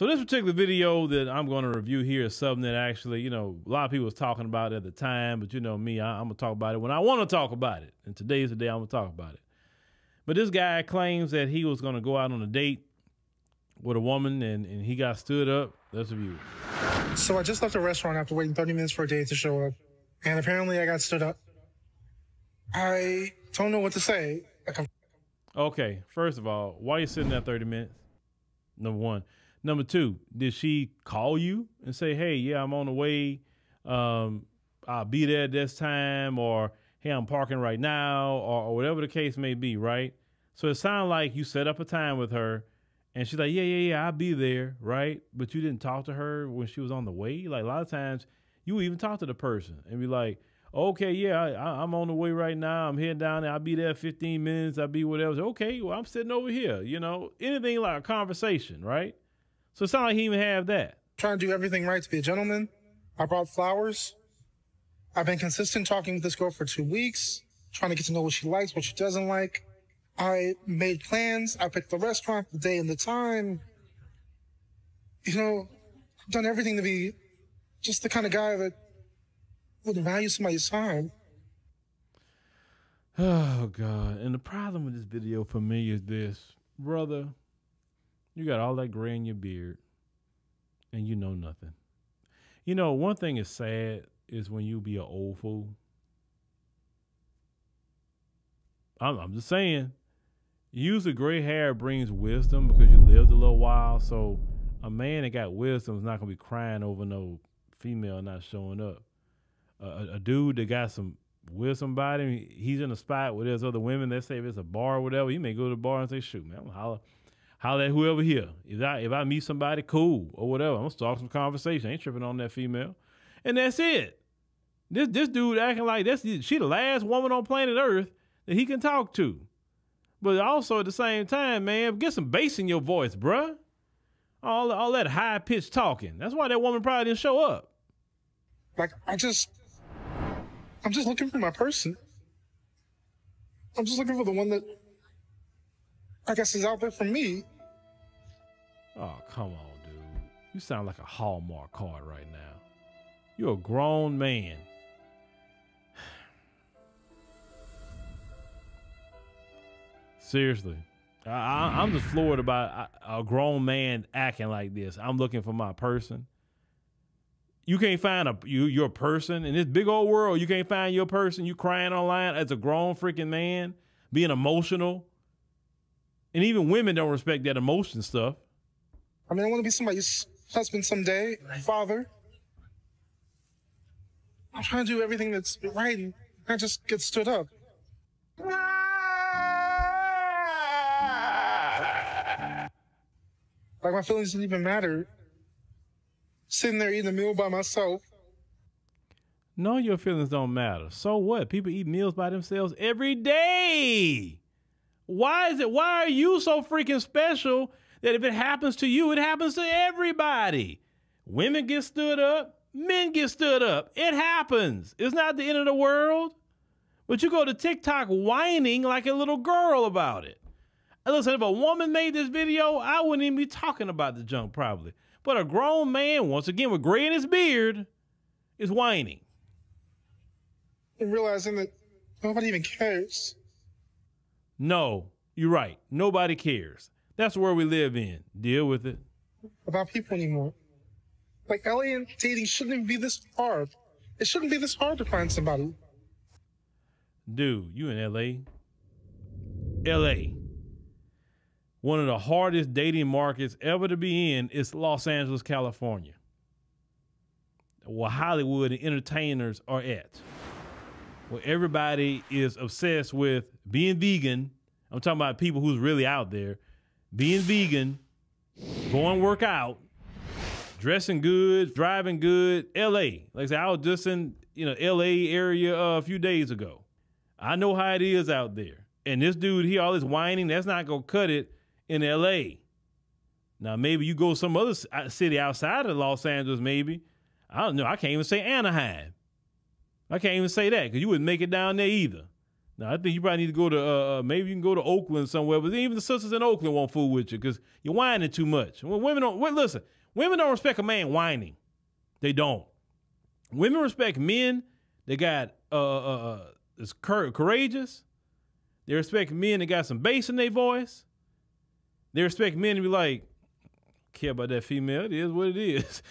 So this particular video that I'm going to review here is something that actually, a lot of people was talking about at the time, but you know me, I'm going to talk about it when I want to talk about it. And today's the day I'm going to talk about it. But this guy claims that he was going to go out on a date with a woman and he got stood up. Let's review it. So I just left a restaurant after waiting 30 minutes for a date to show up. And apparently I got stood up. I don't know what to say. Okay, first of all, why are you sitting there 30 minutes? Number one. Number two, did she call you and say, hey, yeah, I'm on the way. I'll be there at this time, or hey, I'm parking right now, or whatever the case may be, right? So it sounded like you set up a time with her and she's like, yeah, I'll be there, right? But you didn't talk to her when she was on the way. Like a lot of times you would even talk to the person and be like, okay, yeah, I'm on the way right now. I'm heading down there. I'll be there 15 minutes. I'll be whatever. Okay, well, I'm sitting over here, anything like a conversation, right? So it sounds like he even have that. Trying to do everything right to be a gentleman. I brought flowers. I've been consistent talking with this girl for 2 weeks, trying to get to know what she likes, what she doesn't like. I made plans. I picked the restaurant, the day and the time. I've done everything to be just the kind of guy that would value somebody's time. Oh, God. And the problem with this video for me is this. Brother, you got all that gray in your beard and you know nothing. One thing is sad is when you be an old fool. I'm just saying, usually gray hair brings wisdom because you lived a little while. So a man that got wisdom is not going to be crying over no female not showing up. A dude that got some wisdom about him, he's in a spot where there's other women. Let's say if it's a bar or whatever, he may go to the bar and say, shoot, man, I'm going to holler at whoever here. If I meet somebody cool or whatever, I'm going to start some conversation. I ain't tripping on that female. And that's it. This dude acting like she the last woman on planet Earth that he can talk to. But also at the same time, man, get some bass in your voice, bruh. All that high-pitched talking. That's why that woman probably didn't show up. Like, I'm just looking for my person. I'm just looking for the one that I guess is out there for me. Oh, come on, dude. You sound like a Hallmark card right now. You're a grown man. Seriously. I'm just floored about a grown man acting like this. I'm looking for my person. You can't find your person in this big old world. You can't find your person. You crying online as a grown freaking man, being emotional. And even women don't respect that emotion stuff. I want to be somebody's husband someday, father. I'm trying to do everything that's right and I just get stood up. Like my feelings didn't even matter. Sitting there eating a meal by myself. No, your feelings don't matter. So what? People eat meals by themselves every day. Why are you so freaking special that if it happens to you, it happens to everybody? Women get stood up. Men get stood up. It happens. It's not the end of the world. But you go to TikTok whining like a little girl about it. And listen, if a woman made this video, I wouldn't even be talking about the junk probably. But a grown man, once again, with gray in his beard, is whining. And realizing that nobody even cares. No, you're right. Nobody cares. That's the world we live in. Deal with it. About people anymore. Like, LA and dating shouldn't even be this hard. It shouldn't be this hard to find somebody. Dude, you in LA? LA. One of the hardest dating markets ever to be in is Los Angeles, California, where Hollywood and entertainers are at, where everybody is obsessed with being vegan. I'm talking about people who's really out there, being vegan, going work out, dressing good, driving good. LA, like I said, I was just in LA area a few days ago. I know how it is out there. And this dude here, all this whining, that's not gonna cut it in LA. Now, maybe you go some other city outside of Los Angeles, maybe. I don't know. I can't even say Anaheim. I can't even say that because you wouldn't make it down there either. Now, I think you probably need to go to, maybe you can go to Oakland somewhere, but even the sisters in Oakland won't fool with you because you're whining too much. Well, listen, women don't respect a man whining. They don't. Women respect men that got, is courageous. They respect men that got some bass in their voice. They respect men to be like, care about that female. It is what it is.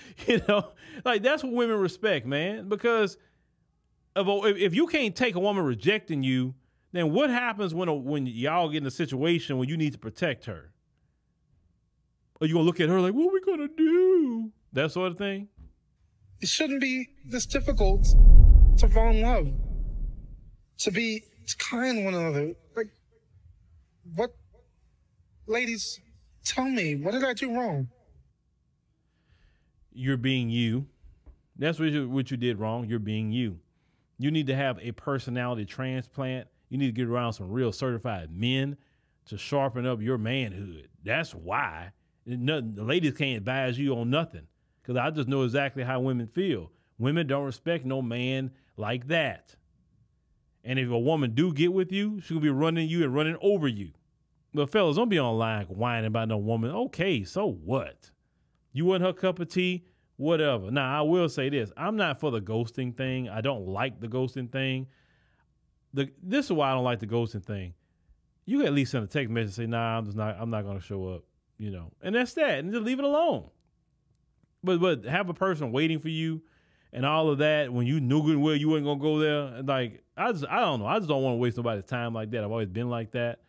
Like that's what women respect, man. Because if you can't take a woman rejecting you, then what happens when y'all get in a situation when you need to protect her? Are you gonna look at her like, what are we gonna do? That sort of thing. It shouldn't be this difficult to fall in love, to be kind to one another. Like, what? Ladies, tell me, what did I do wrong? You're being you. That's what you did wrong. You're being you. You need to have a personality transplant. You need to get around some real certified men to sharpen up your manhood. That's why. The ladies can't advise you on nothing because I just know exactly how women feel. Women don't respect no man like that. And if a woman do get with you, she'll be running you and running over you. But fellas, don't be online whining about no woman. Okay, so what? You want her cup of tea? Whatever. Now, I will say this. I'm not for the ghosting thing. I don't like the ghosting thing. This is why I don't like the ghosting thing. You can at least send a text message and say, nah, I'm not going to show up, And that's that. And just leave it alone. But have a person waiting for you and all of that when you knew good and well you weren't going to go there. And like, I don't know. I just don't want to waste nobody's time like that. I've always been like that.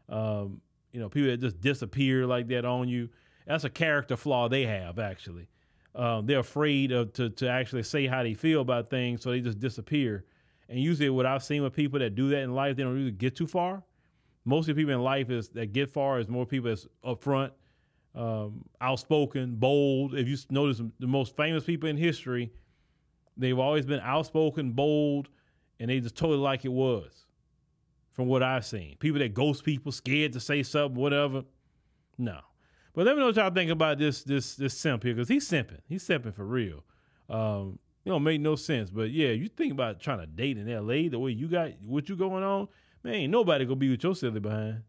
People that just disappear like that on you. That's a character flaw they have, actually. They're afraid to actually say how they feel about things, so they just disappear. And usually what I've seen with people that do that in life, they don't really get too far. Most of the people in life that get far is more people that's upfront, outspoken, bold. If you notice the most famous people in history, they've always been outspoken, bold, and they just told it like it was, from what I've seen. People that ghost people, scared to say something, whatever. No. But let me know what y'all think about this simp here, because he's simping. He's simping for real. It don't make no sense. But yeah, you think about trying to date in LA the way you got what you going on, man, ain't nobody gonna be with your silly behind.